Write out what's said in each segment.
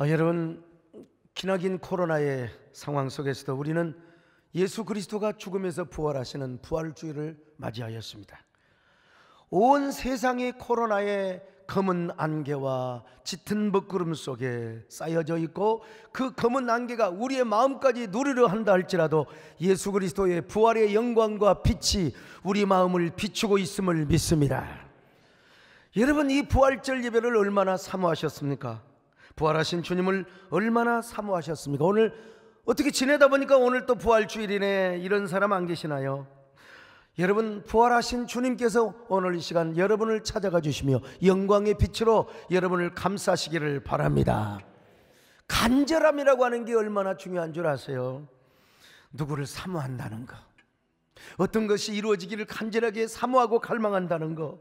여러분, 기나긴 코로나의 상황 속에서도 우리는 예수 그리스도가 죽음에서 부활하시는 부활주의를 맞이하였습니다. 온 세상이 코로나의 검은 안개와 짙은 먹구름 속에 쌓여져 있고, 그 검은 안개가 우리의 마음까지 누리려 한다 할지라도 예수 그리스도의 부활의 영광과 빛이 우리 마음을 비추고 있음을 믿습니다. 여러분, 이 부활절 예배를 얼마나 사모하셨습니까? 부활하신 주님을 얼마나 사모하셨습니까? 오늘 어떻게 지내다 보니까 오늘 또 부활주일이네, 이런 사람 안 계시나요? 여러분, 부활하신 주님께서 오늘 이 시간 여러분을 찾아가 주시며 영광의 빛으로 여러분을 감싸시기를 바랍니다. 간절함이라고 하는 게 얼마나 중요한 줄 아세요? 누구를 사모한다는 거, 어떤 것이 이루어지기를 간절하게 사모하고 갈망한다는 거,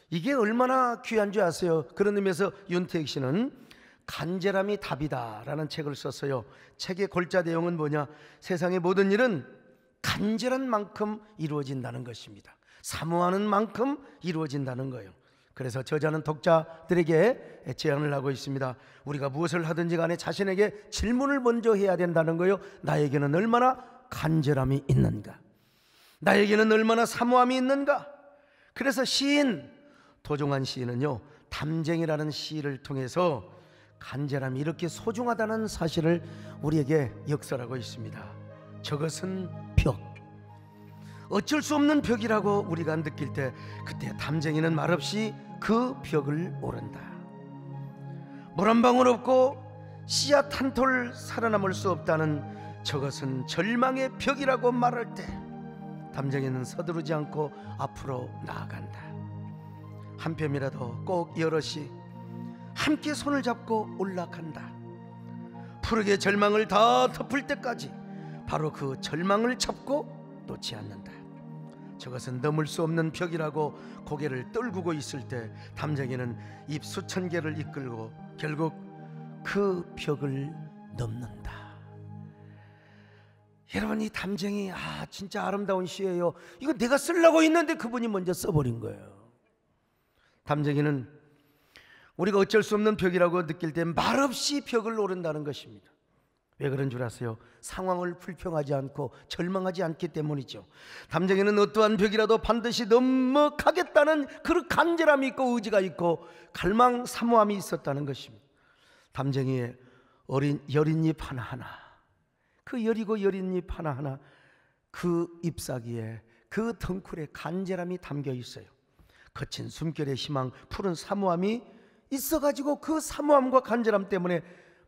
이게 얼마나 귀한 줄 아세요? 그런 의미에서 윤태익 씨는 간절함이 답이다 라는 책을 썼어요. 책의 골자 내용은 뭐냐? 세상의 모든 일은 간절한 만큼 이루어진다는 것입니다. 사모하는 만큼 이루어진다는 거예요. 그래서 저자는 독자들에게 제안을 하고 있습니다. 우리가 무엇을 하든지 간에 자신에게 질문을 먼저 해야 된다는 거예요. 나에게는 얼마나 간절함이 있는가? 나에게는 얼마나 사모함이 있는가? 그래서 시인 도종환 시인은요, 담쟁이라는 시를 통해서 간절함이 이렇게 소중하다는 사실을 우리에게 역설하고 있습니다. 저것은 벽, 어쩔 수 없는 벽이라고 우리가 느낄 때, 그때 담쟁이는 말없이 그 벽을 오른다. 물 한 방울 없고 씨앗 한 톨 살아남을 수 없다는 저것은 절망의 벽이라고 말할 때 담쟁이는 서두르지 않고 앞으로 나아간다. 한 뼘이라도 꼭 여럿이 함께 손을 잡고 올라간다. 푸르게 절망을 다 덮을 때까지 바로 그 절망을 잡고 놓지 않는다. 저것은 넘을 수 없는 벽이라고 고개를 떨구고 있을 때 담쟁이는 입 수천 개를 이끌고 결국 그 벽을 넘는다. 여러분, 이 담쟁이 진짜 아름다운 시예요. 이거 내가 쓰려고 했는데 그분이 먼저 써버린 거예요. 담쟁이는 우리가 어쩔 수 없는 벽이라고 느낄 때 말없이 벽을 오른다는 것입니다. 왜 그런 줄 아세요? 상황을 불평하지 않고 절망하지 않기 때문이죠. 담쟁이는 어떠한 벽이라도 반드시 넘어가겠다는 그런 간절함이 있고 의지가 있고 갈망 사모함이 있었다는 것입니다. 담쟁이의 여린 잎 하나하나, 그 여리고 여린 잎 하나하나, 그 잎사귀에, 그 덩쿨에 간절함이 담겨 있어요. 거친 숨결의 희망, 푸른 사모함이 있어가지고 그 사모함과 간절함 때문에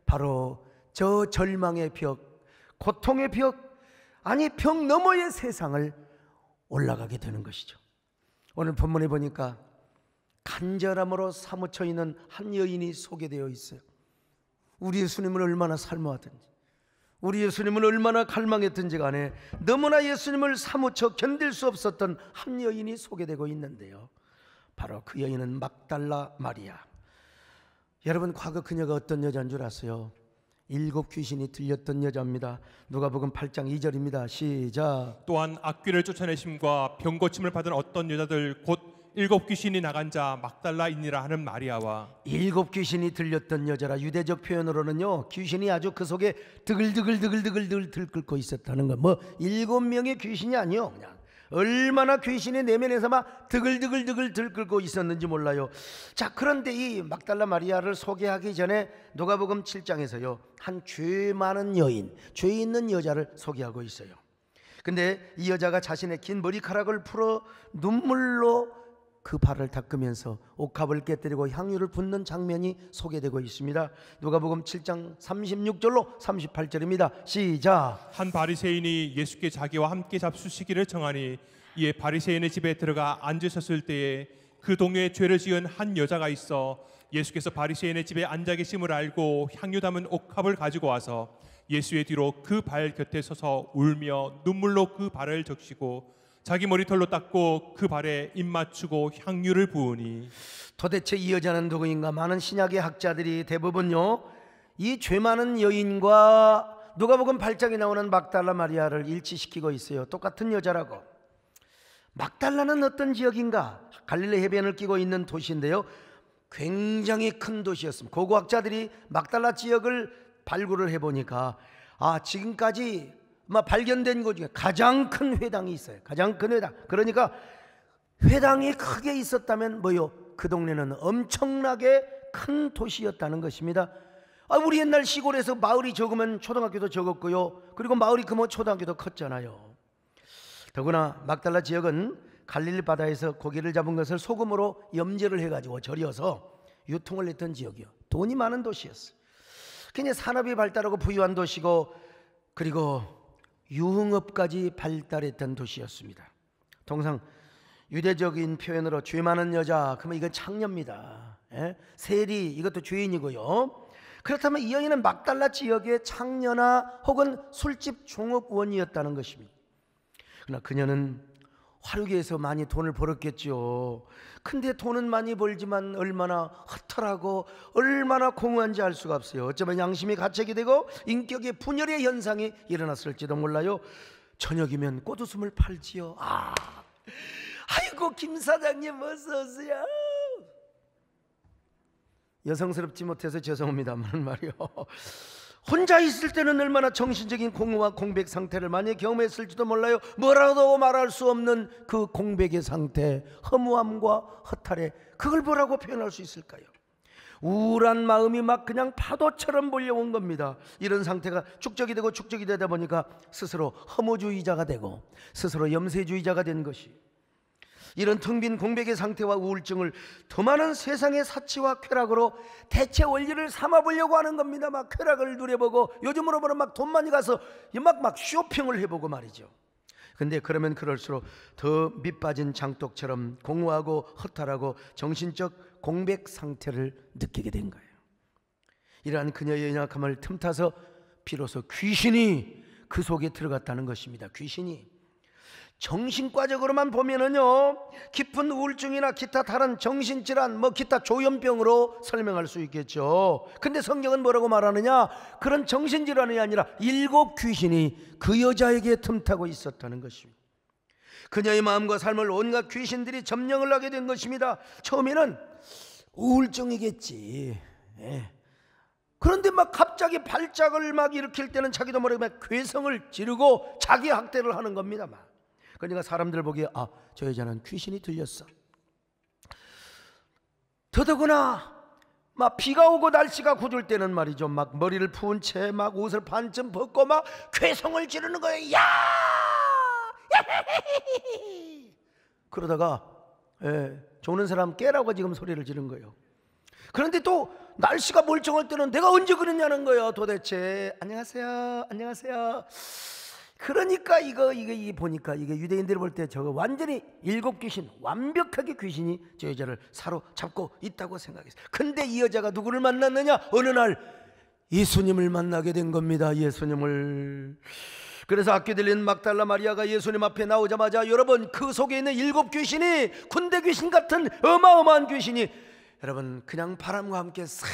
바로 저 절망의 벽, 고통의 벽, 아니 벽 너머의 세상을 올라가게 되는 것이죠. 오늘 본문에 보니까 간절함으로 사무쳐 있는 한 여인이 소개되어 있어요. 우리 예수님을 얼마나 사모하든지, 우리 예수님을 얼마나 갈망했든지 간에 너무나 예수님을 사무쳐 견딜 수 없었던 한 여인이 소개되고 있는데요, 바로 그 여인은 막달라 마리아. 여러분, 과거 그녀가 어떤 여자인 줄 아세요? 7 귀신이 들렸던 여자입니다. 누가복음 8장 2절입니다. 시작. 또한 악귀를 쫓아내심과 병 고침을 받은 어떤 여자들 곧 7 귀신이 나간 자 막달라이니라 하는 마리아와. 7 귀신이 들렸던 여자라, 유대적 표현으로는요, 귀신이 아주 그 속에 드글드글 들끓고 있었다는 거. 7명의 귀신이 아니요, 그냥 얼마나 귀신의 내면에서 막 드글드글 들끓고 있었는지 몰라요. 자, 그런데 이 막달라 마리아를 소개하기 전에 누가복음 7장에서요, 한 죄 많은 여인, 죄 있는 여자를 소개하고 있어요. 근데 이 여자가 자신의 긴 머리카락을 풀어 눈물로 그 발을 닦으면서 옥합을 깨뜨리고 향유를 붓는 장면이 소개되고 있습니다. 누가복음 7장 36절로 38절입니다. 시작. 한 바리새인이 예수께 자기와 함께 잡수시기를 청하니 이에 바리새인의 집에 들어가 앉으셨을 때에 그 동네에 죄를 지은 한 여자가 있어 예수께서 바리새인의 집에 앉아 계심을 알고 향유 담은 옥합을 가지고 와서 예수의 뒤로 그 발 곁에 서서 울며 눈물로 그 발을 적시고 자기 머리털로 닦고 그 발에 입 맞추고 향유를 부으니. 도대체 이 여자는 누구인가? 많은 신약의 학자들이 대부분요, 이 죄 많은 여인과 누가복음 8장에 나오는 막달라 마리아를 일치시키고 있어요. 똑같은 여자라고. 막달라는 어떤 지역인가? 갈릴리 해변을 끼고 있는 도시인데요, 굉장히 큰 도시였습니다. 고고학자들이 막달라 지역을 발굴을 해보니까 지금까지 발견된 곳 중에 가장 큰 회당이 있어요. 가장 큰 회당. 그러니까 회당이 크게 있었다면 그 동네는 엄청나게 큰 도시였다는 것입니다. 우리 옛날 시골에서 마을이 적으면 초등학교도 적었고요, 그리고 마을이 크면 초등학교도 컸잖아요. 더구나 막달라 지역은 갈릴리 바다에서 고기를 잡은 것을 소금으로 염제를 해가지고 절여서 유통을 했던 지역이요, 돈이 많은 도시였어요. 그냥 산업이 발달하고 부유한 도시고, 그리고 유흥업까지 발달했던 도시였습니다. 통상 유대적인 표현으로 죄 많은 여자, 그러면 이건 창녀입니다. 세리, 이것도 죄인이고요. 그렇다면 이 여인은 막달라 지역의 창녀나 혹은 술집 종업원이었다는 것입니다. 그러나 그녀는 화류계에서 많이 돈을 벌었겠죠. 근데 돈은 많이 벌지만 얼마나 허탈하고 얼마나 공허한지 알 수가 없어요. 어쩌면 양심이 가책이 되고 인격의 분열의 현상이 일어났을지도 몰라요. 저녁이면 꽃웃음을 팔지요. 아이고 김 사장님 어서 오세요. 여성스럽지 못해서 죄송합니다만 말이요, 혼자 있을 때는 얼마나 정신적인 공허와 공백 상태를 많이 경험했을지도 몰라요. 뭐라도 말할 수 없는 그 공백의 상태, 허무함과 허탈해, 그걸 뭐라고 표현할 수 있을까요? 우울한 마음이 그냥 파도처럼 몰려온 겁니다. 이런 상태가 축적이 되고 축적이 되다 보니까 스스로 허무주의자가 되고 스스로 염세주의자가 된 것이, 이런 텅 빈 공백의 상태와 우울증을 더 많은 세상의 사치와 쾌락으로 대체 원리를 삼아보려고 하는 겁니다. 쾌락을 누려보고, 요즘으로 보면 돈 많이 가서 쇼핑을 해보고 말이죠. 근데 그러면 그럴수록 더 밑빠진 장독처럼 공허하고 허탈하고 정신적 공백 상태를 느끼게 된 거예요. 이러한 그녀의 연약함을 틈타서 비로소 귀신이 그 속에 들어갔다는 것입니다. 귀신이. 정신과적으로만 보면은요, 깊은 우울증이나 기타 다른 정신질환, 기타 조현병으로 설명할 수 있겠죠. 근데 성경은 뭐라고 말하느냐? 그런 정신질환이 아니라 7 귀신이 그 여자에게 틈타고 있었다는 것입니다. 그녀의 마음과 삶을 온갖 귀신들이 점령을 하게 된 것입니다. 처음에는 우울증이겠지. 그런데 갑자기 발작을 일으킬 때는 자기도 모르게 괴성을 지르고 자기 학대를 하는 겁니다. 그러니까 사람들 보기에 저 여자는 귀신이 들렸어. 더더구나 비가 오고 날씨가 굳을 때는 말이죠, 머리를 부은 채 옷을 반쯤 벗고 괴성을 지르는 거예요. 야! 그러다가 조는 사람 깨라고 지금 소리를 지른 거예요. 그런데 또 날씨가 멀쩡할 때는 내가 언제 그랬냐는 거예요. 도대체 안녕하세요, 안녕하세요. 그러니까 이거 보니까 이게 유대인들이 볼 때 저거 완전히 7 귀신, 완벽하게 귀신이 저 여자를 사로잡고 있다고 생각했어요. 근데 이 여자가 누구를 만났느냐? 어느 날 예수님을 만나게 된 겁니다. 예수님을. 그래서 아까 들린 막달라 마리아가 예수님 앞에 나오자마자 여러분, 그 속에 있는 7 귀신이, 군대 귀신 같은 어마어마한 귀신이 여러분 그냥 바람과 함께 싹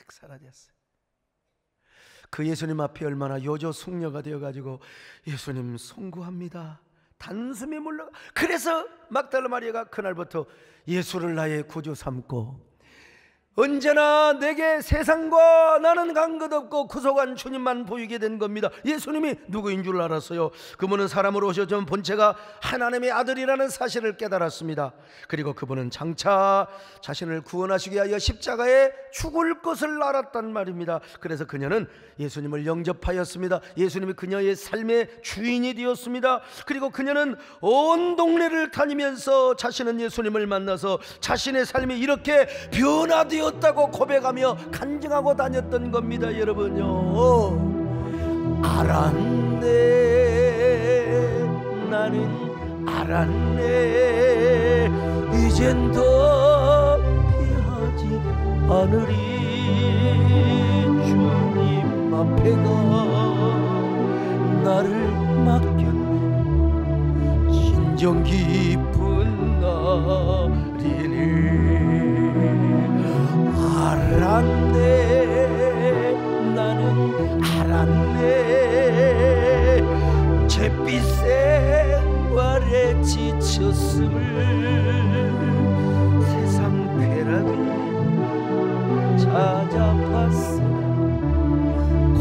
사라졌어요. 그 예수님 앞에 얼마나 요조 숙녀가 되어가지고 예수님 송구합니다, 단숨에 물러가. 그래서 막달라 마리아가 그날부터 예수를 나의 구주 삼고 언제나 내게 세상과 나는 간 것 없고 구속한 주님만 보이게 된 겁니다. 예수님이 누구인 줄 알았어요. 그분은 사람으로 오셔서 본체가 하나님의 아들이라는 사실을 깨달았습니다. 그리고 그분은 장차 자신을 구원하시기 위하여 십자가에 죽을 것을 알았단 말입니다. 그래서 그녀는 예수님을 영접하였습니다. 예수님이 그녀의 삶의 주인이 되었습니다. 그리고 그녀는 온 동네를 다니면서 자신은 예수님을 만나서 자신의 삶이 이렇게 변화되었다고 고백하며 간증하고 다녔던 겁니다. 여러분요, 알았네, 나는 알았네, 이젠 더 피하지 않으리, 주님 앞에가 나를 맡겼네, 진정 깊은 날이니. 알았네, 나는 알았네, 잿빛 생활에 지쳤음을, 세상 쾌락을 왔으나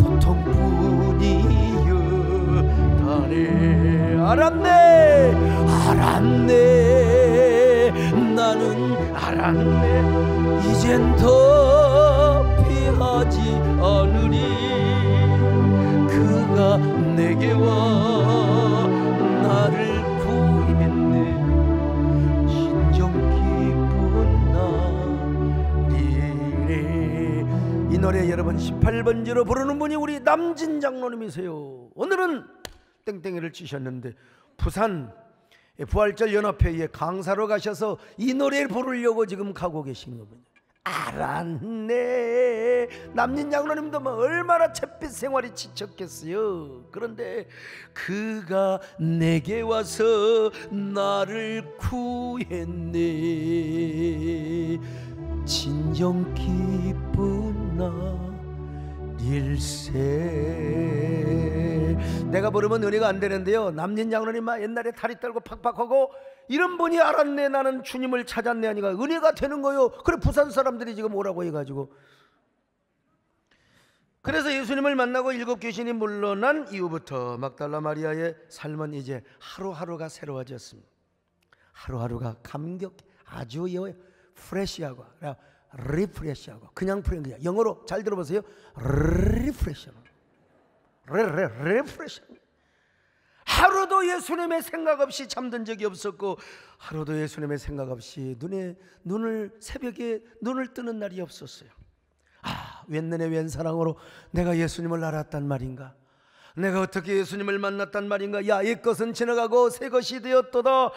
고통뿐이었다네. 알았네 나는 알았네. 이젠 더 피하지 않으리. 그가 내게 와 나를 구했네. 진정 기쁜 날이네. 이 노래 여러분 18번지로 부르는 분이 우리 남진 장로님이세요. 오늘은 땡땡이를 치셨는데 부산 부활절 연합회에 강사로 가셔서 이 노래를 부르려고 지금 가고 계신 겁니다. 알았네. 남진 장로님도 뭐 얼마나 잿빛 생활이 지쳤겠어요. 그런데 그가 내게 와서 나를 구했네. 진정 기쁜 날일세. 내가 부르면 은혜가 안 되는데요, 남진 장로님 옛날에 다리 떨고 팍팍하고 이런 분이 알았네 나는 주님을 찾았네 하니까 은혜가 되는 거요. 그래 부산 사람들이 지금 오라고 해가지고. 그래서 예수님을 만나고 7 귀신이 물러난 이후부터 막달라 마리아의 삶은 이제 하루하루가 새로워졌습니다. 하루하루가 감격 아주 프레시하고 리프레시하고 그냥 프레시. 영어로 잘 들어보세요. 리프레시. 리프레시. 하루도 예수님의 생각 없이 잠든 적이 없었고 하루도 예수님의 생각 없이 새벽에 눈을 뜨는 날이 없었어요. 웬 은혜 웬 사랑으로 내가 예수님을 알았단 말인가. 내가 어떻게 예수님을 만났단 말인가. 야, 옛것은 지나가고 새것이 되었도다.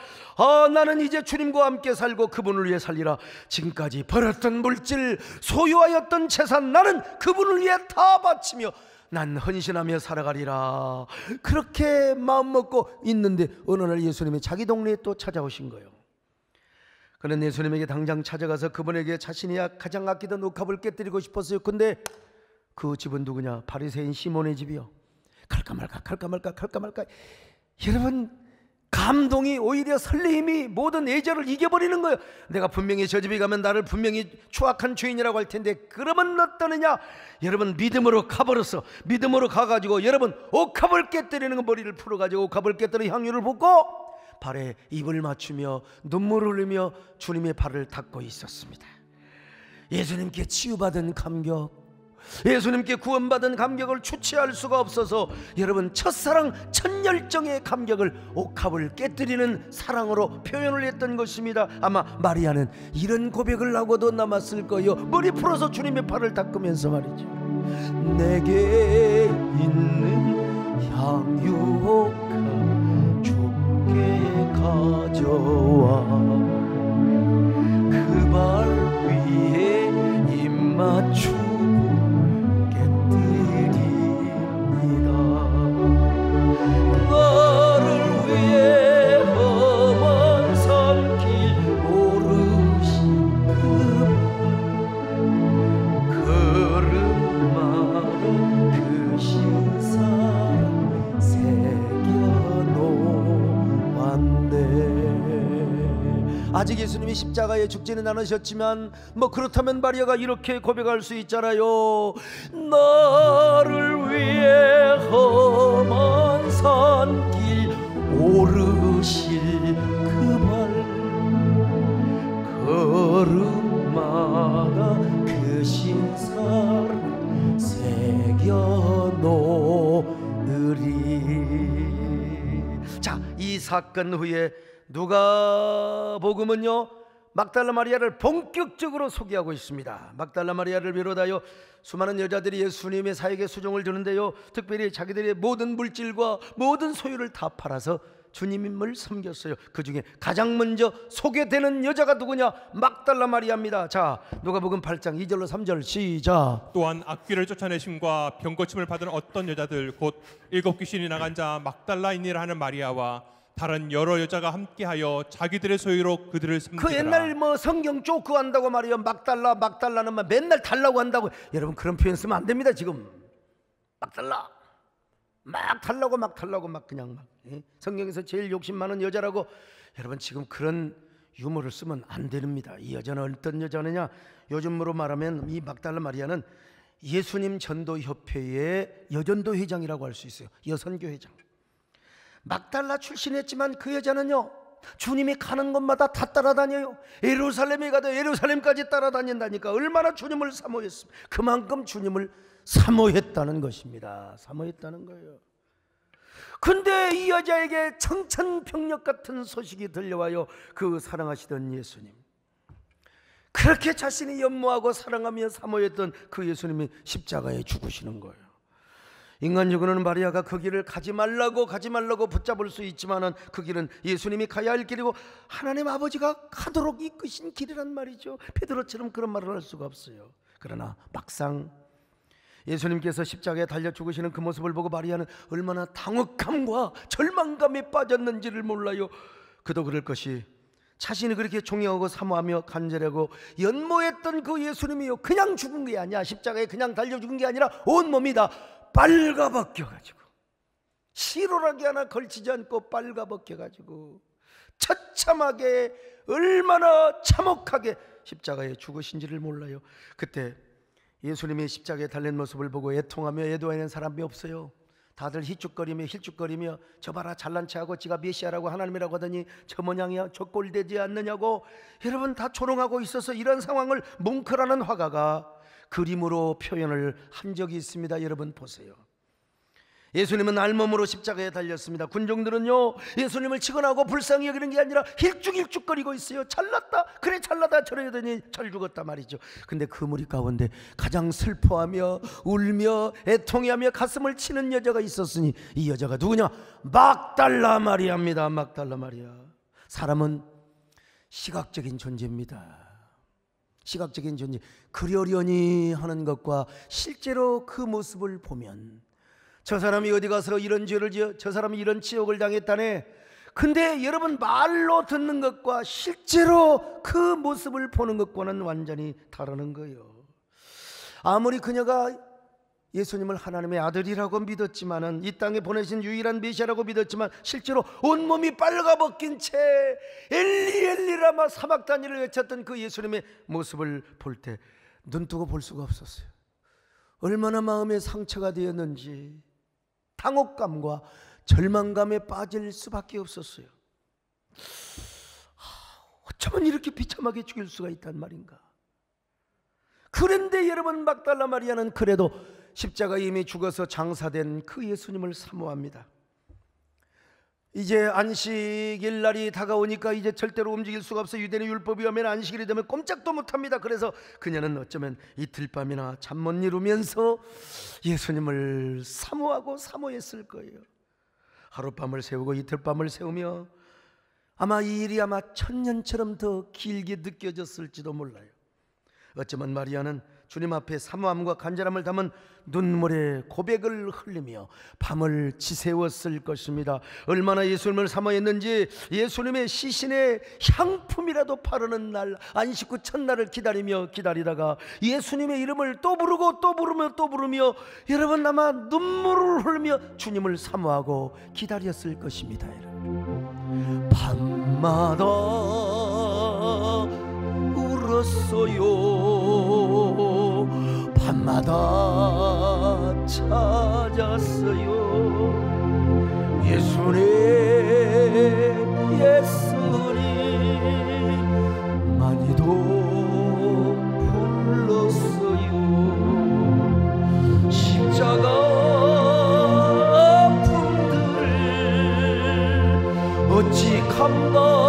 나는 이제 주님과 함께 살고 그분을 위해 살리라. 지금까지 벌었던 물질, 소유하였던 재산 나는 그분을 위해 다 바치며 난 헌신하며 살아가리라. 그렇게 마음먹고 있는데 어느 날 예수님이 자기 동네에 또 찾아오신 거예요. 그는 예수님에게 당장 찾아가서 그분에게 자신이 가장 아끼던 옥합을 깨뜨리고 싶었어요. 근데 그 집은 누구냐? 바리새인 시몬의 집이요. 갈까 말까. 여러분, 감동이 오히려 설레임이 모든 애절을 이겨버리는 거예요. 내가 분명히 저 집에 가면 나를 분명히 추악한 죄인이라고 할 텐데 그러면 어떠느냐? 여러분, 믿음으로 가버렸어. 믿음으로 가가지고 여러분 옥합을 깨뜨리는 거, 머리를 풀어가지고 옥합을 깨뜨려 향유를 붓고 발에 입을 맞추며 눈물을 흘리며 주님의 발을 닦고 있었습니다. 예수님께 치유받은 감격, 예수님께 구원받은 감격을 주체할 수가 없어서 여러분 첫사랑 첫열정의 감격을 옥합을 깨뜨리는 사랑으로 표현을 했던 것입니다. 아마 마리아는 이런 고백을 하고도 남았을 거예요. 머리 풀어서 주님의 발을 닦으면서 말이죠. 내게 있는 향유옥합 주께 가져와 그 발 위에 입 맞추고 너를 위해 험한 산길 오르신 걸음마다 그 신사랑 새겨놓았네. 아직 예수님이 십자가에 죽지는 않으셨지만 뭐 그렇다면 마리아가 이렇게 고백할 수 있잖아요. 나를 위해 험한 산길 오르실 그 발 걸음마다 그 신사랑 새겨놓으리. 자, 이 사건 후에 누가복음은요 막달라 마리아를 본격적으로 소개하고 있습니다. 막달라 마리아를 비롯하여 수많은 여자들이 예수님의 사역에 수종을 두는데요, 특별히 자기들의 모든 물질과 모든 소유를 다 팔아서 주님을 섬겼어요. 그 중에 가장 먼저 소개되는 여자가 누구냐? 막달라 마리아입니다. 자, 누가복음 8장 2절로 3절 시작. 또한 악귀를 쫓아내심과 병고침을 받은 어떤 여자들 곧 7 귀신이 나간 자 막달라인이라 하는 마리아와 다른 여러 여자가 함께하여 자기들의 소유로 그들을 섬기더라. 그 옛날 뭐 성경 쪼크 한다고 말이에요. 막달라는 막 맨날 달라고 한다고. 여러분 그런 표현 쓰면 안 됩니다. 지금 막달라 막 달라고 막 그냥 막. 성경에서 제일 욕심 많은 여자라고. 여러분 지금 그런 유머를 쓰면 안 됩니다. 이 여자는 어떤 여자느냐? 요즘으로 말하면 이 막달라 마리아는 예수님 전도협회의 여전도 회장이라고 할 수 있어요. 여선교 회장. 막달라 출신이었지만 그 여자는요, 주님이 가는 곳마다 다 따라다녀요. 예루살렘에 가도 예루살렘까지 따라다닌다니까. 얼마나 주님을 사모했습니까? 그만큼 주님을 사모했다는 것입니다. 사모했다는 거예요. 근데 이 여자에게 청천벽력 같은 소식이 들려와요. 그 사랑하시던 예수님, 그렇게 자신이 연모하고 사랑하며 사모했던 그 예수님이 십자가에 죽으시는 거예요. 인간적으로는 마리아가 그 길을 가지 말라고 붙잡을 수 있지만은 그 길은 예수님이 가야 할 길이고 하나님 아버지가 가도록 이끄신 길이란 말이죠. 베드로처럼 그런 말을 할 수가 없어요. 그러나 막상 예수님께서 십자가에 달려 죽으시는 그 모습을 보고 마리아는 얼마나 당혹감과 절망감에 빠졌는지를 몰라요. 그도 그럴 것이, 자신이 그렇게 존경하고 사모하며 간절하고 연모했던 그 예수님이요, 그냥 죽은 게 아니야. 십자가에 그냥 달려 죽은 게 아니라 온몸이 다 빨가벗겨가지고, 시로라기 하나 걸치지 않고 빨가벗겨가지고 처참하게, 얼마나 참혹하게 십자가에 죽으신지를 몰라요. 그때 예수님이 십자가에 달린 모습을 보고 애통하며 애도하는 사람이 없어요. 다들 힐쭉거리며 저 봐라, 잘난 체하고 지가 메시아라고 하나님이라고 하더니 저 모양이야, 저 꼴 되지 않느냐고 여러분 다 조롱하고 있어서 이런 상황을 뭉클하는 화가가 그림으로 표현을 한 적이 있습니다. 여러분 보세요. 예수님은 알몸으로 십자가에 달렸습니다. 군중들은요, 예수님을 치근하고 불쌍히 여기는 게 아니라 힐쭉힐쭉거리고 있어요. 잘났다, 그래 잘나다, 저러더니 잘 죽었다 말이죠. 근데 그 무리 가운데 가장 슬퍼하며 울며 애통해하며 가슴을 치는 여자가 있었으니 이 여자가 누구냐? 막달라 마리아입니다. 막달라 마리아. 사람은 시각적인 존재입니다. 시각적인 존재, 그러려니 하는 것과 실제로 그 모습을 보면 저 사람이 어디 가서 이런 죄를 지어, 저 사람이 이런 치욕을 당했다네. 근데 여러분, 말로 듣는 것과 실제로 그 모습을 보는 것과는 완전히 다르는 거예요. 아무리 그녀가 예수님을 하나님의 아들이라고 믿었지만은, 이 땅에 보내신 유일한 메시아라고 믿었지만, 실제로 온몸이 빨가벗긴 채 엘리 엘리라마 사막다니를 외쳤던 그 예수님의 모습을 볼 때 눈뜨고 볼 수가 없었어요. 얼마나 마음에 상처가 되었는지 당혹감과 절망감에 빠질 수밖에 없었어요. 어쩌면 이렇게 비참하게 죽일 수가 있단 말인가. 그런데 여러분, 막달라 마리아는 그래도 십자가에 이미 죽어서 장사된 그 예수님을 사모합니다. 이제 안식일 날이 다가오니까 이제 절대로 움직일 수가 없어. 유대인의 율법이 오면 안식일이 되면 꼼짝도 못합니다. 그래서 그녀는 어쩌면 이틀 밤이나 잠 못 이루면서 예수님을 사모하고 사모했을 거예요. 하룻밤을 세우고 이틀 밤을 세우며 아마 이 일이 아마 천년처럼 더 길게 느껴졌을지도 몰라요. 어쩌면 마리아는 주님 앞에 사모함과 간절함을 담은 눈물의 고백을 흘리며 밤을 지새웠을 것입니다. 얼마나 예수님을 사모했는지 예수님의 시신의 향품이라도 바르는 날, 안식 후 첫날을 기다리다가 예수님의 이름을 또 부르고 또 부르며 여러분 아마 눈물을 흘리며 주님을 사모하고 기다렸을 것입니다. 여러분, 밤마다 울었어요. 밤마다 찾았어요. 예수님 많이도 불렀어요. 십자가 아픔들을 어찌 감당하셨나요?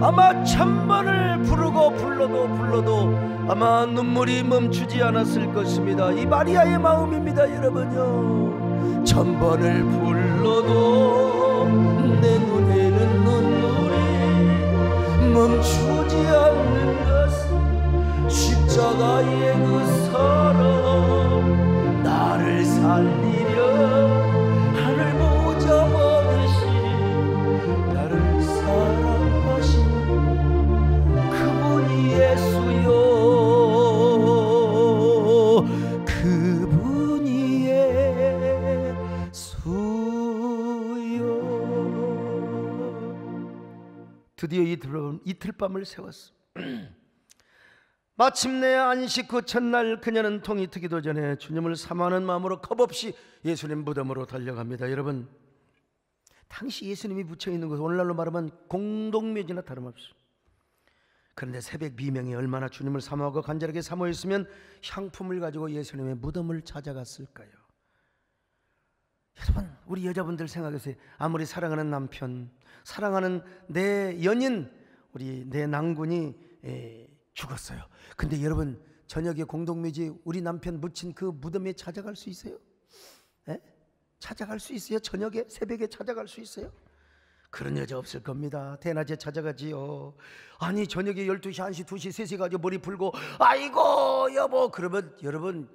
아마 1000번을 부르고 불러도 아마 눈물이 멈추지 않았을 것입니다. 이 마리아의 마음입니다. 여러분요, 1000번을 불러도 내 눈에는 눈물이 멈추지 않는 것은 십자가의 그 사랑, 나를 살리려 하늘 보좌 받으시 나를 사랑하신 그분이 예수요. 이틀밤을 세웠어. 마침내 안식 후 첫날 그녀는 통이 트기도 전에 주님을 사모하는 마음으로 겁없이 예수님 무덤으로 달려갑니다. 여러분, 당시 예수님이 묻혀있는 것은 오늘날로 말하면 공동묘지나 다름없이. 그런데 새벽 비명이 얼마나 주님을 사모하고 간절하게 사모했으면 향품을 가지고 예수님의 무덤을 찾아갔을까요? 여러분, 우리 여자분들 생각하세요. 아무리 사랑하는 남편, 사랑하는 내 연인, 내 낭군이 죽었어요. 근데 여러분, 저녁에 공동묘지 우리 남편 묻힌 그 무덤에 찾아갈 수 있어요? 찾아갈 수 있어요? 저녁에, 새벽에 찾아갈 수 있어요? 그런 여자 없을 겁니다. 대낮에 찾아가지요. 아니 저녁에 12시, 1시, 2시, 3시 가지고 머리 풀고 아이고 여보 그러면 여러분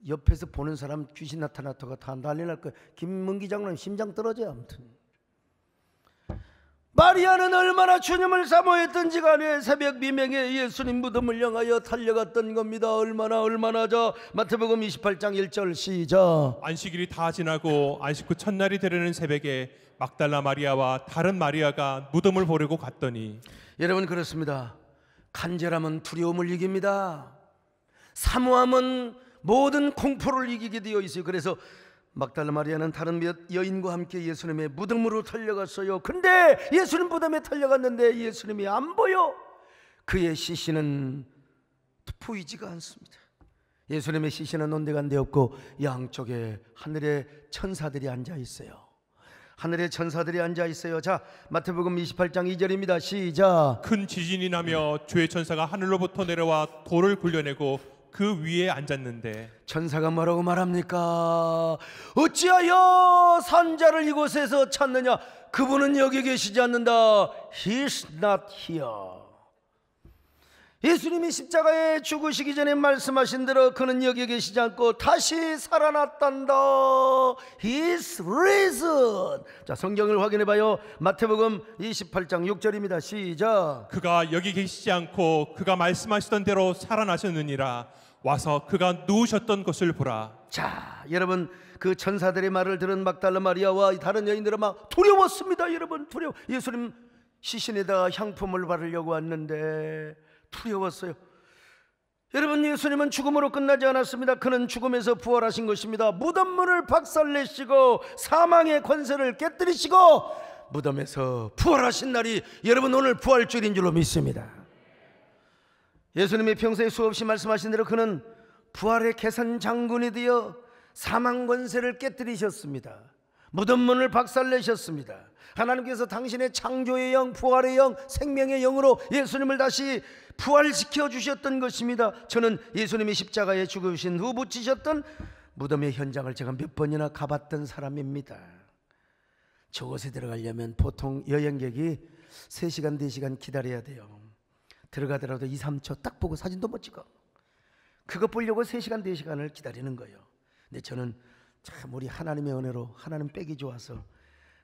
옆에서 보는 사람 귀신 나타났다가 다 난리 날 거예요. 김문기 장로님 심장 떨어져요. 아무튼 마리아는 얼마나 주님을 사모했던지 간에 새벽 비명에 예수님 무덤을 향하여 달려갔던 겁니다. 얼마나. 자, 마태복음 28장 1절 시작. 안식일이 다 지나고 안식 후 첫날이 되려는 새벽에 막달라 마리아와 다른 마리아가 무덤을 보려고 갔더니. 여러분, 그렇습니다. 간절함은 두려움을 이깁니다. 사모함은 모든 공포를 이기게 되어 있어요. 그래서 막달라 마리아는 다른 몇 여인과 함께 예수님의 무덤으로 달려갔어요. 근데 예수님 무덤에 달려갔는데 예수님이 안 보여. 그의 시신은 보이지가 않습니다. 예수님의 시신은 온데간데 없고 양쪽에 하늘의 천사들이 앉아 있어요. 하늘의 천사들이 앉아 있어요. 자, 마태복음 28장 2절입니다. 시작. 큰 지진이 나며 주의 천사가 하늘로부터 내려와 돌을 굴려내고 그 위에 앉았는데. 천사가 뭐라고 말합니까? 어찌하여 산자를 이곳에서 찾느냐? 그분은 여기 계시지 않는다. He's not here. 예수님이 십자가에 죽으시기 전에 말씀하신 대로 그는 여기 계시지 않고 다시 살아났단다. He's risen. 자, 성경을 확인해 봐요. 마태복음 28장 6절입니다. 시작. 그가 여기 계시지 않고 그가 말씀하시던 대로 살아나셨느니라. 와서 그가 누우셨던 것을 보라. 자, 여러분, 그 천사들의 말을 들은 막달라 마리아와 다른 여인들은 막 두려웠습니다. 여러분, 두려워. 예수님 시신에다가 향품을 바르려고 왔는데 두려웠어요. 여러분, 예수님은 죽음으로 끝나지 않았습니다. 그는 죽음에서 부활하신 것입니다. 무덤문을 박살내시고 사망의 권세를 깨뜨리시고 무덤에서 부활하신 날이 여러분 오늘 부활주일인 줄로 믿습니다. 예수님이 평소에 수없이 말씀하신 대로 그는 부활의 계산 장군이 되어 사망 권세를 깨뜨리셨습니다. 무덤문을 박살내셨습니다. 하나님께서 당신의 창조의 영, 부활의 영, 생명의 영으로 예수님을 다시 부활시켜 주셨던 것입니다. 저는 예수님이 십자가에 죽으신 후 묻히셨던 무덤의 현장을 제가 몇 번이나 가봤던 사람입니다. 저곳에 들어가려면 보통 여행객이 3시간, 4시간 기다려야 돼요. 들어가더라도 2, 3초 딱 보고 사진도 못 찍어. 그것 보려고 3시간, 4시간을 기다리는 거예요. 근데 저는 참 우리 하나님의 은혜로 하나님 빼기 좋아서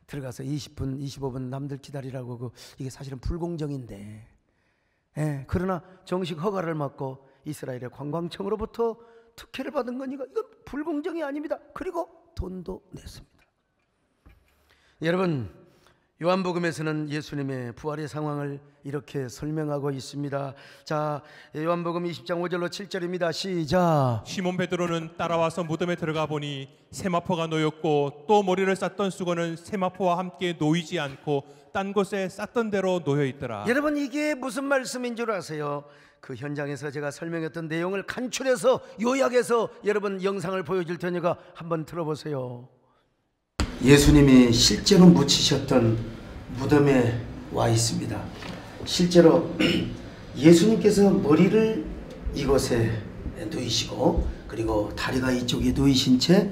들어가서 20분, 25분 남들 기다리라고 하고 이게 사실은 불공정인데, 그러나 정식 허가를 받고 이스라엘의 관광청으로부터 특혜를 받은 거니까 이건 불공정이 아닙니다. 그리고 돈도 냈습니다. 여러분, 요한복음에서는 예수님의 부활의 상황을 이렇게 설명하고 있습니다. 자, 요한복음 20장 5절로 7절입니다. 시작. 시몬 베드로는 따라와서 무덤에 들어가 보니 세마포가 놓였고 또 머리를 쌌던 수건은 세마포와 함께 놓이지 않고 딴 곳에 쌌던 대로 놓여 있더라. 여러분, 이게 무슨 말씀인 줄 아세요? 그 현장에서 제가 설명했던 내용을 간추려서 요약해서 여러분 영상을 보여줄 테니까 한번 들어보세요. 예수님이 실제로 묻히셨던 무덤에 와 있습니다. 실제로 예수님께서 머리를 이곳에 누이시고 그리고 다리가 이쪽에 누이신 채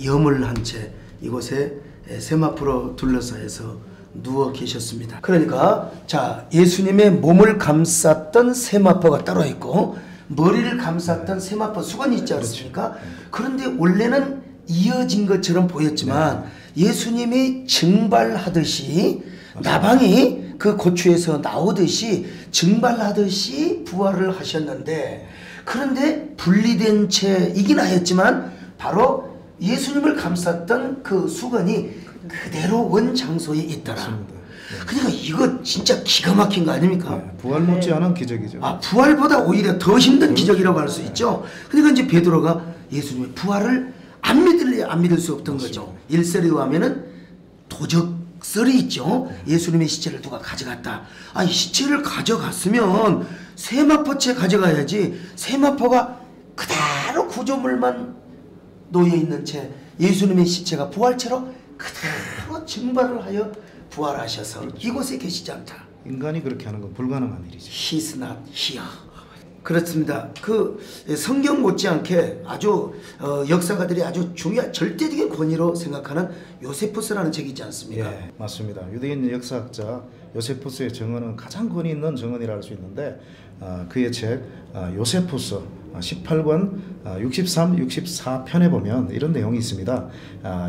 염을 한 채 이곳에 세마포로 둘러싸여서 누워 계셨습니다. 그러니까 자, 예수님의 몸을 감쌌던 세마포가 따로 있고 머리를 감쌌던 세마포 수건이 있지 않습니까? 그런데 원래는 이어진 것처럼 보였지만 예수님이 증발하듯이 나방이 그 고추에서 나오듯이 증발하듯이 부활을 하셨는데, 그런데 분리된 채이긴 하였지만 바로 예수님을 감쌌던 그 수건이 그대로 원 장소에 있더라. 그러니까 이거 진짜 기가 막힌 거 아닙니까? 네, 부활 못지않은 기적이죠. 부활보다 오히려 더 힘든 기적이라고 할 수 있죠. 그러니까 이제 베드로가 예수님의 부활을 안 믿을 수 없던 거죠. 일설에 의하면은 도적설이 있죠. 예수님의 시체를 누가 가져갔다. 이 시체를 가져갔으면 세마포째 가져가야지. 세마포가 그대로 구조물만 놓여있는 채 예수님의 시체가 부활체로 그대로 증발을 하여 부활하셔서 그렇죠. 이곳에 계시지 않다. 인간이 그렇게 하는 건 불가능한 일이죠. He's not here. 그렇습니다. 그 성경 못지않게 아주 역사가들이 아주 중요한 절대적인 권위로 생각하는 요세푸스라는 책이 있지 않습니까? 예, 맞습니다. 유대인 역사학자 요세푸스의 정언은 가장 권위 있는 정언이라 할 수 있는데 그의 책 요세푸스 18권 63, 64편에 보면 이런 내용이 있습니다.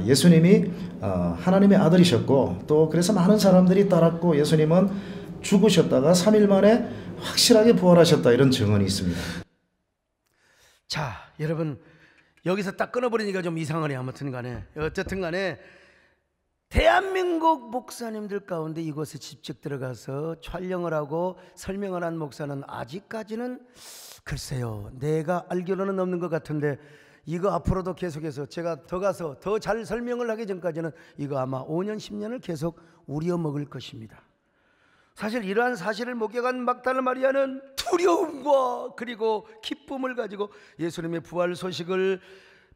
예수님이 하나님의 아들이셨고 또 그래서 많은 사람들이 따랐고 예수님은 죽으셨다가 3일 만에 확실하게 부활하셨다, 이런 증언이 있습니다. 자, 여러분 여기서 딱 끊어버리니까 좀 이상하네. 아무튼 간에 어쨌든 간에 대한민국 목사님들 가운데 이곳에 직접 들어가서 촬영을 하고 설명을 한 목사는 아직까지는 글쎄요, 내가 알기로는 없는 것 같은데, 이거 앞으로도 계속해서 제가 더 가서 더 잘 설명을 하기 전까지는 이거 아마 5년 10년을 계속 우려먹을 것입니다. 사실 이러한 사실을 목격한 막달라 마리아는 두려움과 그리고 기쁨을 가지고 예수님의 부활 소식을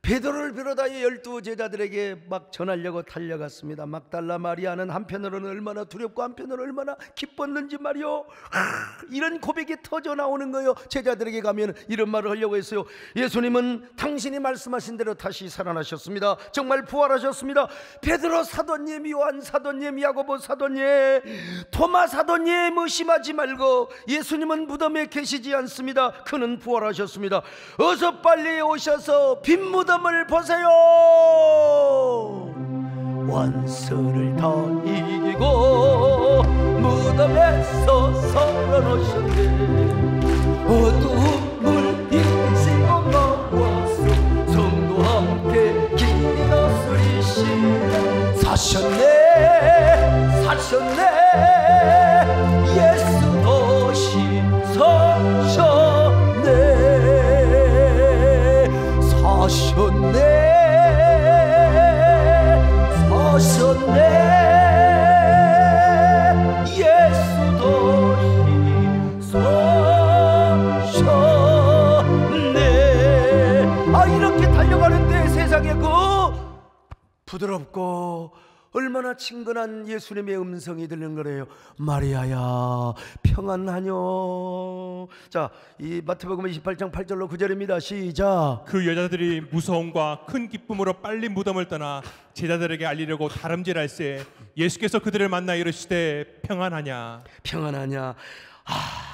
베드로를 비롯하여 12 제자들에게 막 전하려고 달려갔습니다. 막달라 마리아는 한편으로는 얼마나 두렵고 한편으로는 얼마나 기뻤는지 말이요. 이런 고백이 터져 나오는 거예요. 제자들에게 가면 이런 말을 하려고 했어요. 예수님은 당신이 말씀하신 대로 다시 살아나셨습니다. 정말 부활하셨습니다. 베드로 사도님, 요한 사도님, 야고보 사도님, 토마 사도님, 의심하지 말고 예수님은 무덤에 계시지 않습니다. 그는 부활하셨습니다. 어서 빨리 오셔서 빈 무덤 을 보세요. 원수를 다 이기고 무덤에서 살아나셨네. 어두움을 이기시고 나와서 성도 함께 길이 다스리시네. 사셨네, 사셨네, 예수 다시 사셨네. 사셨네, 사셨네, 예수 다시 사셨네. 이렇게 달려가는데 세상에 그 부드럽고 얼마나 친근한 예수님의 음성이 들리는 거래요. 마리아야, 평안하뇨. 자, 이 마태복음 28장 8절로 9절입니다. 시작. 그 여자들이 무서움과 큰 기쁨으로 빨리 무덤을 떠나 제자들에게 알리려고 다름질할새 예수께서 그들을 만나 이르시되 평안하냐. 평안하냐.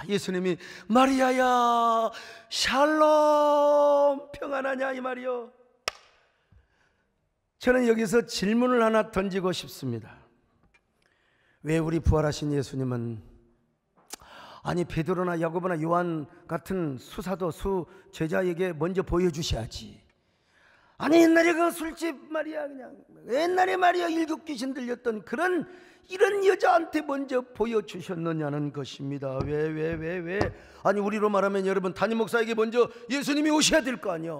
예수님이 마리아야, 샬롬, 평안하냐 이 말이요. 저는 여기서 질문을 하나 던지고 싶습니다. 왜 우리 부활하신 예수님은 베드로나 야고보나 요한 같은 수사도 제자에게 먼저 보여주셔야지. 옛날에 그 술집 말이야, 그냥 옛날에 말이야 일곱 귀신 들렸던 이런 여자한테 먼저 보여주셨느냐는 것입니다. 왜? 우리로 말하면 여러분 담임 목사에게 먼저 예수님이 오셔야 될 거 아니야.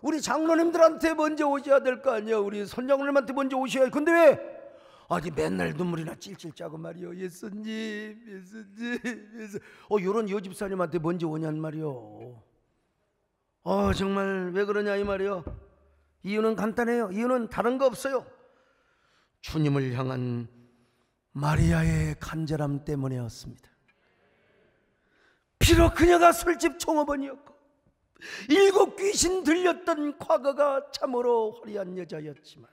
우리 장로님들한테 먼저 오셔야 될 거 아니야. 우리 선장님한테 먼저 오셔야 해. 근데 왜? 맨날 눈물이나 찔찔 짜고 말이요. 예수님. 요런 여집사님한테 먼저 오냔 말이요. 정말 왜 그러냐 이 말이요. 이유는 간단해요. 이유는 다른 거 없어요. 주님을 향한 마리아의 간절함 때문이었습니다. 비록 그녀가 술집 종업원이었고 일곱 귀신 들렸던 과거가 참으로 화려한 여자였지만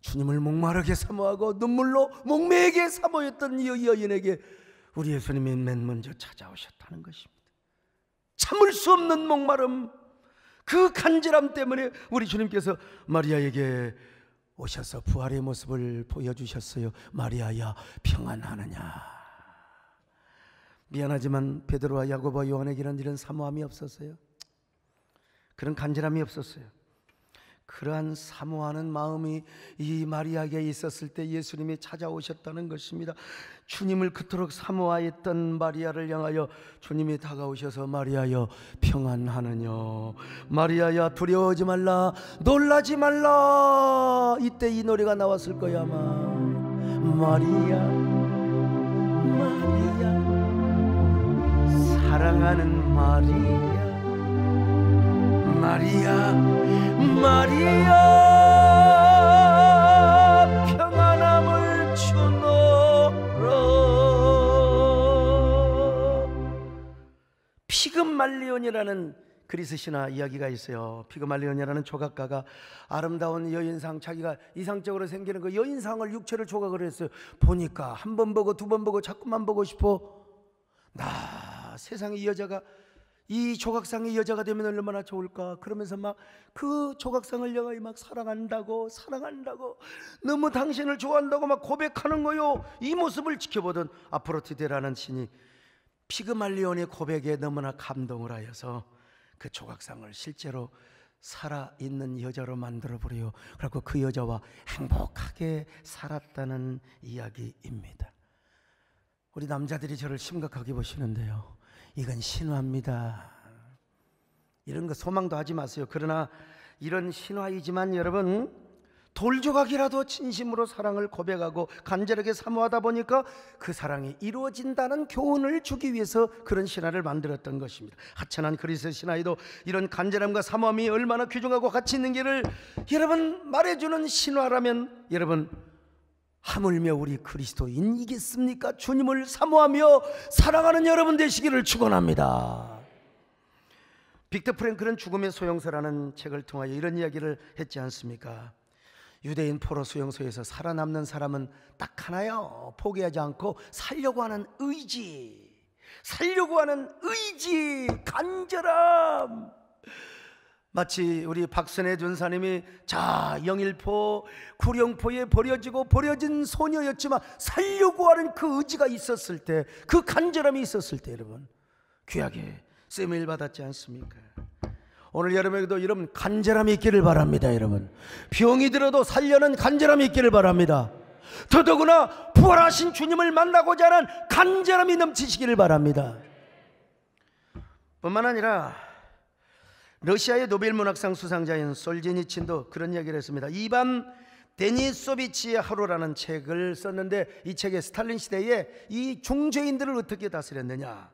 주님을 목마르게 사모하고 눈물로 목매게 사모했던 이 여인에게 우리 예수님이 맨 먼저 찾아오셨다는 것입니다. 참을 수 없는 목마름, 그 간절함 때문에 우리 주님께서 마리아에게 오셔서 부활의 모습을 보여주셨어요. 마리아야, 평안하느냐. 미안하지만 베드로와 야고보와 요한에게는 이런 사모함이 없었어요. 그런 간절함이 없었어요. 그러한 사모하는 마음이 이 마리아에게 있었을 때 예수님이 찾아오셨다는 것입니다. 주님을 그토록 사모하였던 마리아를 향하여 주님이 다가오셔서 마리아여 평안하느냐, 마리아야 두려워하지 말라, 놀라지 말라. 이때 이 노래가 나왔을 거야 아마. 마리아 마리아 사랑하는 마리아, 마리아 마리아 평안함을 주노라. 피그말리온이라는 그리스 신화 이야기가 있어요. 피그말리온이라는 조각가가 아름다운 여인상, 자기가 이상적으로 생기는 그 여인상을 육체를 조각을 했어요. 보니까 한 번 보고 두 번 보고 자꾸만 보고 싶어. 나 세상에 이 여자가, 이 조각상의 여자가 되면 얼마나 좋을까. 그러면서 막 그 조각상을 여가 막 사랑한다고 너무 당신을 좋아한다고 막 고백하는 거요. 이 모습을 지켜보던 아프로디테라는 신이 피그말리온의 고백에 너무나 감동을 하여서 그 조각상을 실제로 살아있는 여자로 만들어버려요. 그리고 그 여자와 행복하게 살았다는 이야기입니다. 우리 남자들이 저를 심각하게 보시는데요, 이건 신화입니다. 이런 거 소망도 하지 마세요. 그러나 이런 신화이지만 여러분, 돌조각이라도 진심으로 사랑을 고백하고 간절하게 사모하다 보니까 그 사랑이 이루어진다는 교훈을 주기 위해서 그런 신화를 만들었던 것입니다. 하찮은 그리스 신화에도 이런 간절함과 사모함이 얼마나 귀중하고 가치 있는 길을 여러분 말해주는 신화라면, 여러분 하물며 우리 그리스도인이겠습니까? 주님을 사모하며 사랑하는 여러분 되시기를 축원합니다. 빅터 프랭클은 죽음의 소용서라는 책을 통하여 이런 이야기를 했지 않습니까? 유대인 포로 수용소에서 살아남는 사람은 딱 하나요. 포기하지 않고 살려고 하는 의지, 간절함. 마치 우리 박선혜 전사님이 영일포, 구룡포에 버려진 소녀였지만 살려고 하는 그 의지가 있었을 때, 그 간절함이 있었을 때 여러분 귀하게 쓰임을 받았지 않습니까? 오늘 여러분에게도 여러분 간절함이 있기를 바랍니다. 여러분 병이 들어도 살려는 간절함이 있기를 바랍니다. 더더구나 부활하신 주님을 만나고자 하는 간절함이 넘치시기를 바랍니다. 뿐만 아니라 러시아의 노벨 문학상 수상자인 솔제니친도 그런 이야기를 했습니다. 이반 데니소비치의 하루라는 책을 썼는데, 이 책에 스탈린 시대에 이 중죄인들을 어떻게 다스렸느냐,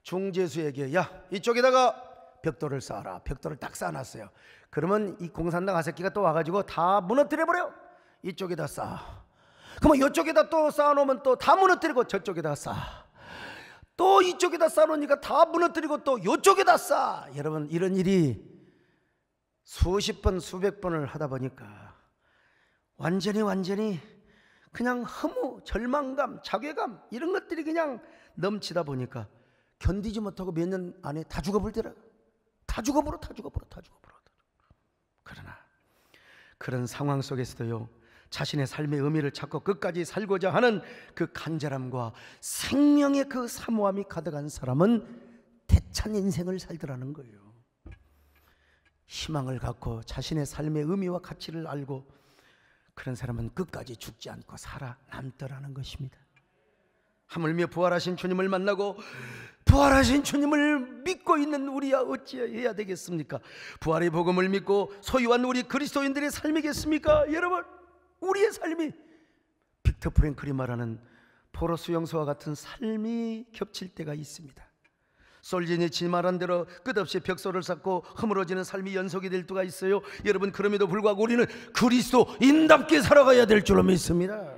중죄수에게 야 이쪽에다가 벽돌을 쌓아라. 벽돌을 딱 쌓아놨어요. 그러면 이 공산당 아새끼가 또 와가지고 다 무너뜨려버려. 이쪽에다 쌓아. 그러면 이쪽에다 또 쌓아놓으면 또 다 무너뜨리고 저쪽에다 쌓아. 또 이쪽에다 쌓아놓으니까 다 무너뜨리고 또 이쪽에다 쌓아. 여러분 이런 일이 수십 번 수백 번을 하다 보니까 완전히 그냥 허무, 절망감, 자괴감 이런 것들이 그냥 넘치다 보니까 견디지 못하고 몇 년 안에 다 죽어버리더라. 다 죽어버려. 그러나 그런 상황 속에서도요, 자신의 삶의 의미를 찾고 끝까지 살고자 하는 그 간절함과 생명의 그 사모함이 가득한 사람은 대찬 인생을 살더라는 거예요. 희망을 갖고 자신의 삶의 의미와 가치를 알고 그런 사람은 끝까지 죽지 않고 살아남더라는 것입니다. 하물며 부활하신 주님을 만나고 부활하신 주님을 믿고 있는 우리야 어찌해야 되겠습니까? 부활의 복음을 믿고 소유한 우리 그리스도인들의 삶이겠습니까? 여러분 우리의 삶이 빅터 프랭클이 말하는 포로 수용소와 같은 삶이 겹칠 때가 있습니다. 솔제니치 말한 대로 끝없이 벽소를 쌓고 허물어지는 삶이 연속이 될 때가 있어요. 여러분 그럼에도 불구하고 우리는 그리스도인답게 살아가야 될 줄로 믿습니다.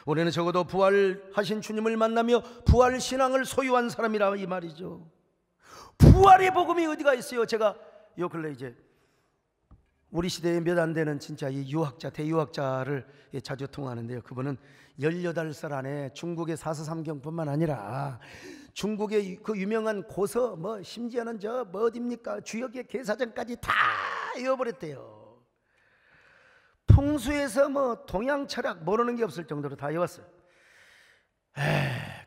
우리는 적어도 부활하신 주님을 만나며 부활 신앙을 소유한 사람이라 이 말이죠. 부활의 복음이 어디가 있어요? 제가 요 근래 이제 우리 시대에 몇 안 되는 진짜 이 유학자, 대유학자를 자주 통하는데요. 그분은 18살 안에 중국의 사서삼경뿐만 아니라 중국의 그 유명한 고서, 심지어는 어딥니까? 주역의 계사전까지 다 외워버렸대요. 풍수에서 동양 철학 모르는 게 없을 정도로 다 외웠어요.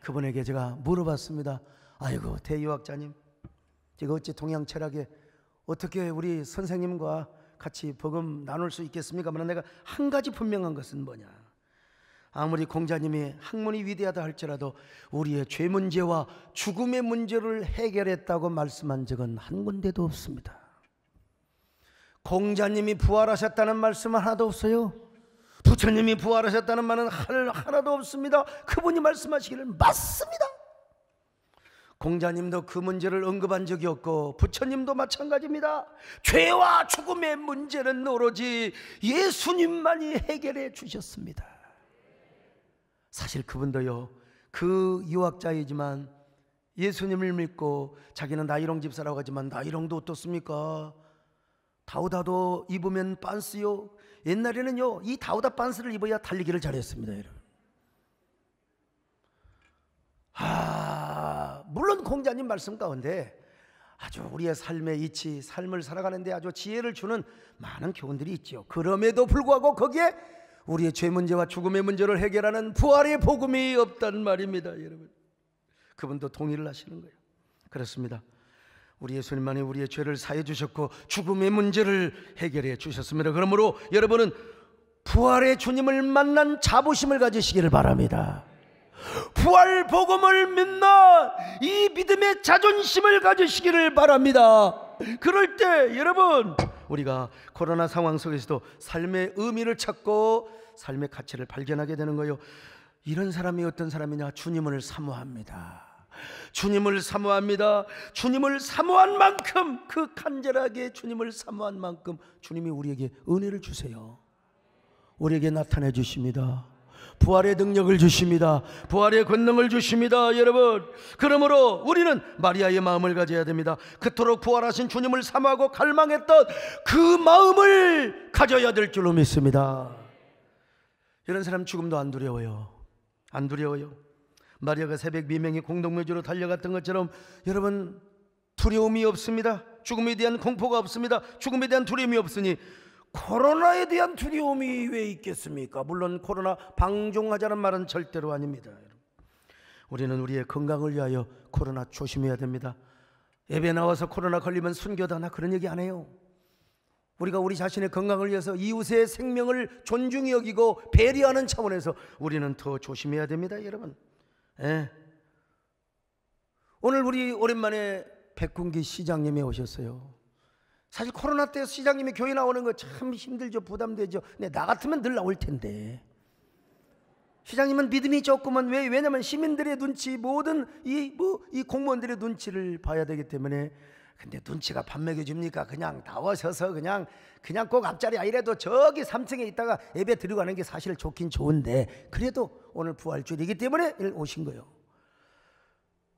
그분에게 제가 물어봤습니다. 아이고 대유학자님, 제가 어찌 동양 철학에 어떻게 우리 선생님과 같이 복음 나눌 수 있겠습니까만 내가 한 가지 분명한 것은 뭐냐, 아무리 공자님이 학문이 위대하다 할지라도 우리의 죄 문제와 죽음의 문제를 해결했다고 말씀한 적은 한 군데도 없습니다. 공자님이 부활하셨다는 말씀 하나도 없어요. 부처님이 부활하셨다는 말은 하나도 없습니다. 그분이 말씀하시기를 맞습니다. 공자님도 그 문제를 언급한 적이 없고 부처님도 마찬가지입니다. 죄와 죽음의 문제는 오로지 예수님만이 해결해 주셨습니다. 사실 그분도요, 그 유학자이지만 예수님을 믿고 자기는 나이롱 집사라고 하지만 나이롱도 어떻습니까? 다우다도 입으면 빤스요. 옛날에는요, 이 다우다 빤스를 입어야 달리기를 잘했습니다, 여러분. 물론 공자님 말씀 가운데 아주 우리의 삶의 이치, 삶을 살아가는데 아주 지혜를 주는 많은 교훈들이 있죠. 그럼에도 불구하고 거기에 우리의 죄 문제와 죽음의 문제를 해결하는 부활의 복음이 없단 말입니다, 여러분. 그분도 동의를 하시는 거예요. 그렇습니다. 우리 예수님만이 우리의 죄를 사해 주셨고 죽음의 문제를 해결해 주셨습니다. 그러므로 여러분은 부활의 주님을 만난 자부심을 가지시기를 바랍니다. 부활 복음을 믿는 이 믿음의 자존심을 가지시기를 바랍니다. 그럴 때 여러분, 우리가 코로나 상황 속에서도 삶의 의미를 찾고 삶의 가치를 발견하게 되는 거예요. 이런 사람이 어떤 사람이냐? 주님을 사모합니다. 주님을 사모합니다. 주님을 사모한 만큼, 그 간절하게 주님을 사모한 만큼 주님이 우리에게 은혜를 주세요. 우리에게 나타내 주십니다. 부활의 능력을 주십니다. 부활의 권능을 주십니다, 여러분. 그러므로 우리는 마리아의 마음을 가져야 됩니다. 그토록 부활하신 주님을 사모하고 갈망했던 그 마음을 가져야 될 줄로 믿습니다. 이런 사람 죽음도 안 두려워요. 안 두려워요. 마리아가 새벽 미명에 공동묘지로 달려갔던 것처럼 여러분, 두려움이 없습니다. 죽음에 대한 공포가 없습니다. 죽음에 대한 두려움이 없으니 코로나에 대한 두려움이 왜 있겠습니까? 물론 코로나 방종하자는 말은 절대로 아닙니다. 우리는 우리의 건강을 위하여 코로나 조심해야 됩니다. 예배 나와서 코로나 걸리면 순교다, 나 그런 얘기 안 해요. 우리가 우리 자신의 건강을 위해서 이웃의 생명을 존중히 여기고 배려하는 차원에서 우리는 더 조심해야 됩니다, 여러분. 예. 오늘 우리 오랜만에 백군기 시장님이 오셨어요. 사실 코로나 때 시장님이 교회 나오는 거 참 힘들죠. 부담되죠. 근데 나 같으면 늘 나올 텐데. 시장님은 믿음이 조금은 왜냐면 시민들의 눈치, 모든 이 공무원들의 눈치를 봐야 되기 때문에. 근데 눈치가 밥 먹여줍니까? 그냥 나와셔서 그냥 꼭 앞자리 아니라도 저기 3층에 있다가 예배 드리고 가는 게 사실 좋긴 좋은데, 그래도 오늘 부활주일이기 때문에 오신 거예요.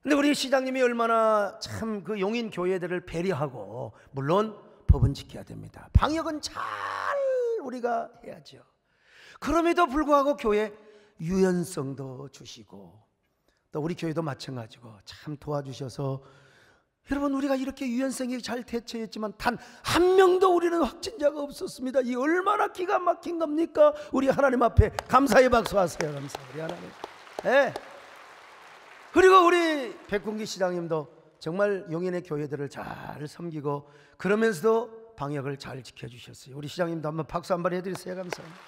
근데 우리 시장님이 얼마나 참 그 용인 교회들을 배려하고, 물론 법은 지켜야 됩니다. 방역은 잘 우리가 해야죠. 그럼에도 불구하고 교회 유연성도 주시고, 또 우리 교회도 마찬가지고 참 도와주셔서 여러분, 우리가 이렇게 유연성이 잘 대처했지만 단 한 명도 우리는 확진자가 없었습니다. 이 얼마나 기가 막힌 겁니까? 우리 하나님 앞에 감사의 박수 하세요. 감사. 우리 하나님. 네. 그리고 우리 백군기 시장님도 정말 용인의 교회들을 잘 섬기고 그러면서도 방역을 잘 지켜주셨어요. 우리 시장님도 한번 박수 한번 해드리세요. 감사합니다.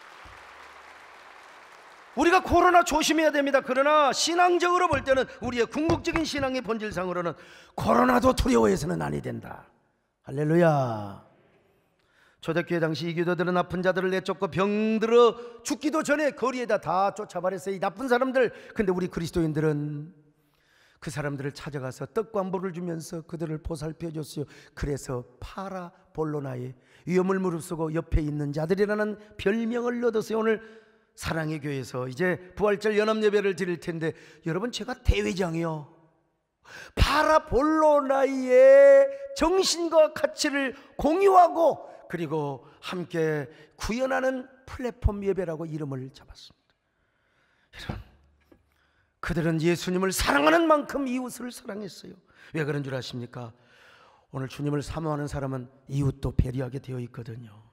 우리가 코로나 조심해야 됩니다. 그러나 신앙적으로 볼 때는, 우리의 궁극적인 신앙의 본질상으로는 코로나도 두려워해서는 아니 된다. 할렐루야. 초대교회 당시 이교도들은 아픈 자들을 내쫓고 병들어 죽기도 전에 거리에다 다 쫓아버렸어요, 이 나쁜 사람들. 근데 우리 그리스도인들은 그 사람들을 찾아가서 떡과 물을 주면서 그들을 보살펴 줬어요. 그래서 파라볼로나의 위험을 무릅쓰고 옆에 있는 자들이라는 별명을 얻었어요. 오늘 사랑의 교회에서 이제 부활절 연합예배를 드릴 텐데, 여러분, 제가 대회장이요, 파라볼로나의 정신과 가치를 공유하고 그리고 함께 구현하는 플랫폼 예배라고 이름을 잡았습니다. 여러분, 그들은 예수님을 사랑하는 만큼 이웃을 사랑했어요. 왜 그런 줄 아십니까? 오늘 주님을 사모하는 사람은 이웃도 배려하게 되어 있거든요.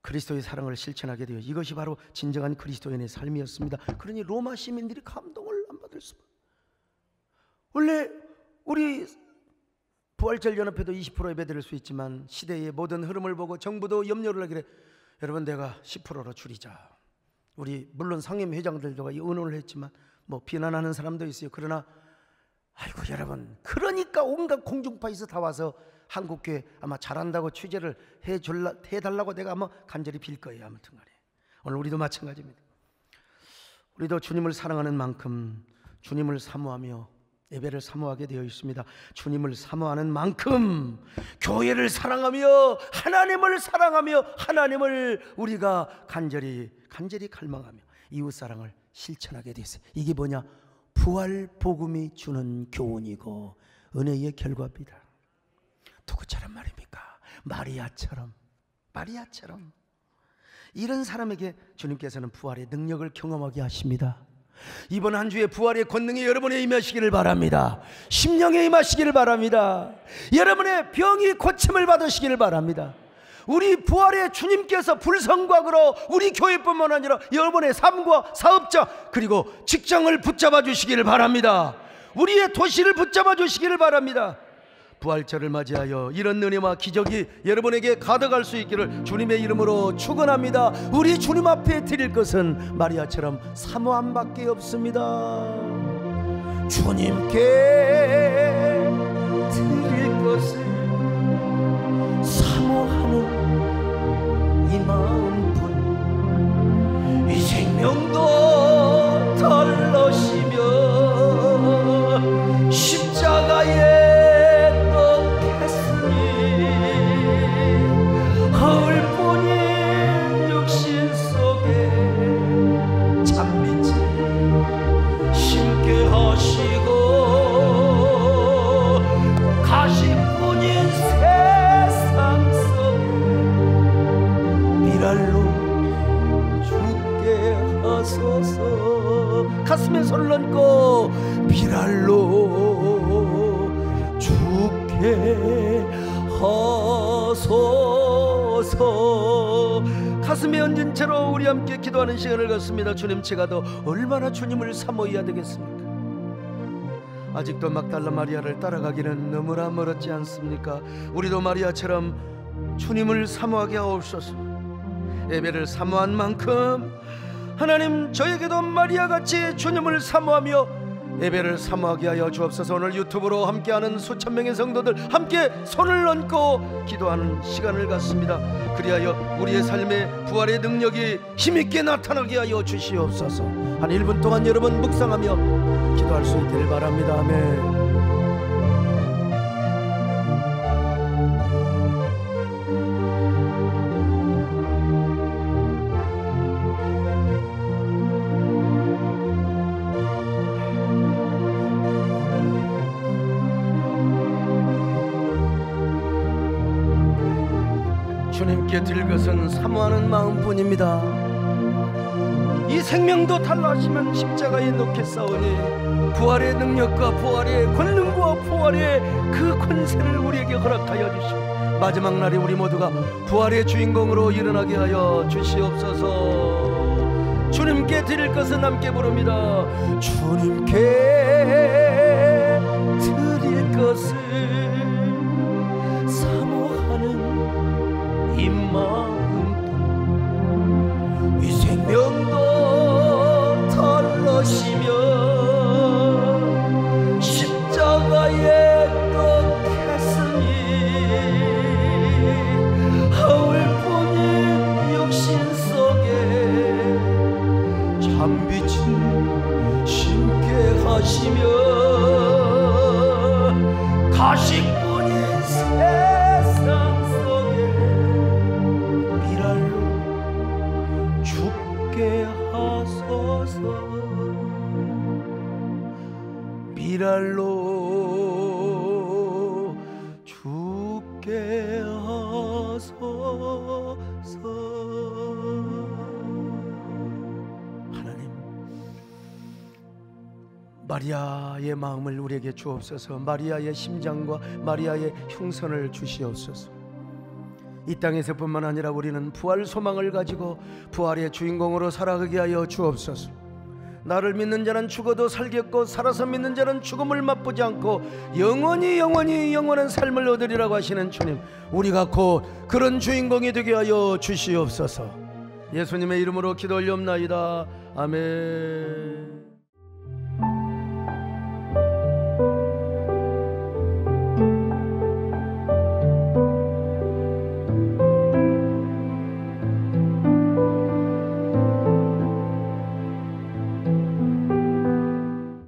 그리스도의 사랑을 실천하게 되어, 이것이 바로 진정한 그리스도인의 삶이었습니다. 그러니 로마 시민들이 감동을 안 받을 수가. 원래 우리 부활절 연합회도 20% 예배드릴 수 있지만 시대의 모든 흐름을 보고 정부도 염려를 하기를 여러분 내가 10%로 줄이자. 우리 물론 상임 회장들도 의논을 했지만 뭐 비난하는 사람도 있어요. 그러나 아이고 여러분, 그러니까 온갖 공중파에서 다 와서 한국교회 아마 잘한다고 취재를 해달라고 내가 아마 간절히 빌 거예요. 아무튼 간에 오늘 우리도 마찬가지입니다. 우리도 주님을 사랑하는 만큼 주님을 사모하며 예배를 사모하게 되어 있습니다. 주님을 사모하는 만큼 교회를 사랑하며 하나님을 사랑하며 하나님을 우리가 간절히 갈망하며 이웃사랑을 실천하게 되었어요. 이게 뭐냐? 부활 복음이 주는 교훈이고 은혜의 결과입니다. 누구처럼 말입니까? 마리아처럼 이런 사람에게 주님께서는 부활의 능력을 경험하게 하십니다. 이번 한 주에 부활의 권능이 여러분에 임하시기를 바랍니다. 심령에 임하시기를 바랍니다. 여러분의 병이 고침을 받으시기를 바랍니다. 우리 부활의 주님께서 불성곽으로 우리 교회뿐만 아니라 여러분의 삶과 사업자 그리고 직장을 붙잡아 주시기를 바랍니다. 우리의 도시를 붙잡아 주시기를 바랍니다. 부활절을 맞이하여 이런 은혜와 기적이 여러분에게 가득할 수 있기를 주님의 이름으로 축원합니다. 우리 주님 앞에 드릴 것은 마리아처럼 사모함밖에 없습니다. 주님께 드릴 것을 사모하는 이 마음뿐, 이 생명도 달러시며 십자가에 하울뿐인 육신 속에 참빛을 심게 하시고 가시뿐인 세상 속에 미랄로 죽게 하소서. 가슴에 손을 얹고 미랄로 죽게 하소서. 가슴에 얹은 채로 우리 함께 기도하는 시간을 갖습니다. 주님, 제가 더 얼마나 주님을 사모해야 되겠습니까? 아직도 막달라 마리아를 따라가기는 너무나 멀었지 않습니까? 우리도 마리아처럼 주님을 사모하게 하옵소서. 예배를 사모한 만큼 하나님 저에게도 마리아같이 주님을 사모하며 예배를 사모하게 하여 주옵소서. 오늘 유튜브로 함께하는 수천 명의 성도들 함께 손을 얹고 기도하는 시간을 갖습니다. 그리하여 우리의 삶에 부활의 능력이 힘있게 나타나게 하여 주시옵소서. 한 1분 동안 여러분 묵상하며 기도할 수 있기를 바랍니다. 아멘. 주님께 드릴 것은 사모하는 마음뿐입니다. 이 생명도 달라하시면 십자가에 놓겠사오니 부활의 능력과 부활의 권능과 부활의 그 권세를 우리에게 허락하여 주시고 마지막 날에 우리 모두가 부활의 주인공으로 일어나게 하여 주시옵소서. 주님께 드릴 것은 함께 부릅니다. 주님께 드릴 것을 사모하는 이 마음, 이 생명도 털러시며 십자가에 꺾였으니 하울뿐인 육신 속에 참빛을 심게 하시며 가시뿐인 세상 하소서. 미랄로 죽게 하소서. 하나님, 마리아의 마음을 우리에게 주옵소서. 마리아의 심장과 마리아의 흉선을 주시옵소서. 이 땅에서뿐만 아니라 우리는 부활 소망을 가지고 부활의 주인공으로 살아가게 하여 주옵소서. 나를 믿는 자는 죽어도 살겠고 살아서 믿는 자는 죽음을 맛보지 않고 영원히 영원한 삶을 얻으리라고 하시는 주님, 우리가 곧 그런 주인공이 되게 하여 주시옵소서. 예수님의 이름으로 기도 올리옵나이다. 아멘.